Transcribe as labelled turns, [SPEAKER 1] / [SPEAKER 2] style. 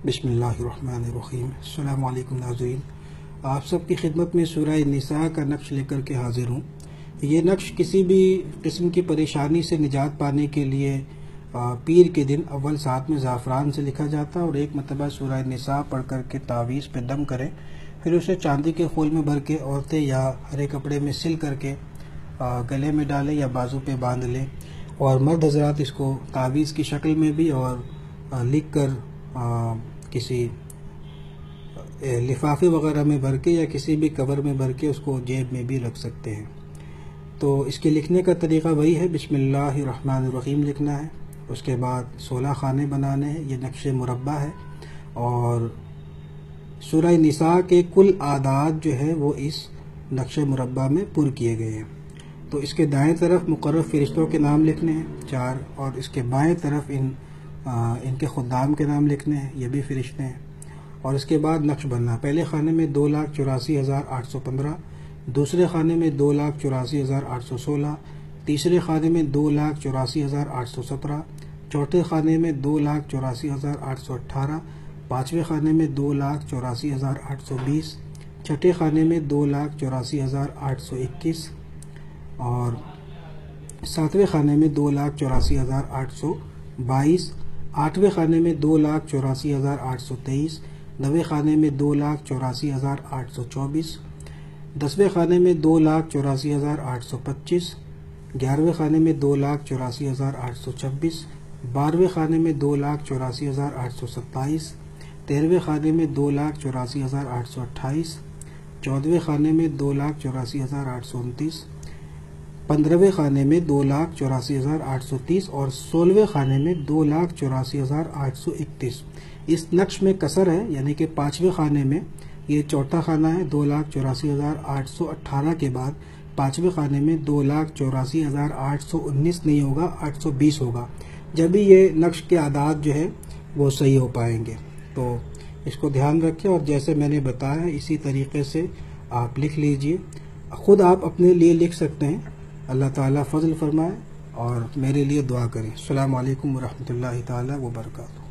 [SPEAKER 1] बिस्मिल्लाहिर्रहमानिर्रहीम। अस्सलामु अलैकुम नाज़रीन, आप सबकी खिदमत में सूरह निसा का नक्श लेकर के हाजिर हूँ। ये नक्श किसी भी किस्म की परेशानी से निजात पाने के लिए पीर के दिन अव्वल साथ में ज़ाफ़रान से लिखा जाता है और एक मरतबा सूरह निसा पढ़ कर के तावीज़ पे दम करें, फिर उसे चांदी के खोल में भर के औरतें या हरे कपड़े में सिल करके गले में डालें या बाजू पे बांध लें, और मर्द हज़रात इसको तावीज़ की शक्ल में भी और लिख कर किसी लिफाफे वगैरह में भर के या किसी भी कवर में भर के उसको जेब में भी रख सकते हैं। तो इसके लिखने का तरीक़ा वही है, बिस्मिल्लाहिर्रहमानिर्रहीम लिखना है। उसके बाद 16 खाने बनाने हैं। ये नक्शे मुरब्बा है और सूरह निसा के कुल आदाद जो है वो इस नक्शे मुरब्बा में पुर किए गए हैं। तो इसके दाएं तरफ मुकर्रर फ़रिश्तों के नाम लिखने हैं 4, और इसके बाएं तरफ इनके खुद्दाम के नाम लिखने हैं, ये भी फ़रिश्ते हैं। और इसके बाद नक्श बनना, पहले खाने में 2,84,815, दूसरे खाने में 2,84,816, तीसरे खाने में 2,84,817, चौथे खाने में 2,84,818, पाँचवें खाने में 2,84,820, छठे खाने में 2,84,821 और सातवें खाने में 2,84,822, आठवें खाने में 2,84,823, नवें खाने में 2,84,824, 10वें खाने में 2,84,825, 11वें खाने में 2,84,826, 12वें खाने में 2,84,827, 13वें खाने में 2,84,828, 14वें खाने में 2,84,829, 15वें खाने में 2,84,830 और 16वें खाने में 2,84,831। इस नक्श में कसर है, यानी कि 5वें खाने में, ये चौथा खाना है, 2,84,818 के बाद 5वें खाने में 2,84,819 नहीं होगा, 820 होगा। जब भी ये नक्श के आदाद जो है वो सही हो पाएंगे। तो इसको ध्यान रखें और जैसे मैंने बताया इसी तरीके से आप लिख लीजिए। ख़ुद आप अपने लिए लिख सकते हैं। अल्लाह ताला फजल फरमाए और मेरे लिए दुआ करें। अस्सलामु अलैकुम वरहमतुल्लाहि ताला व बरकातहू।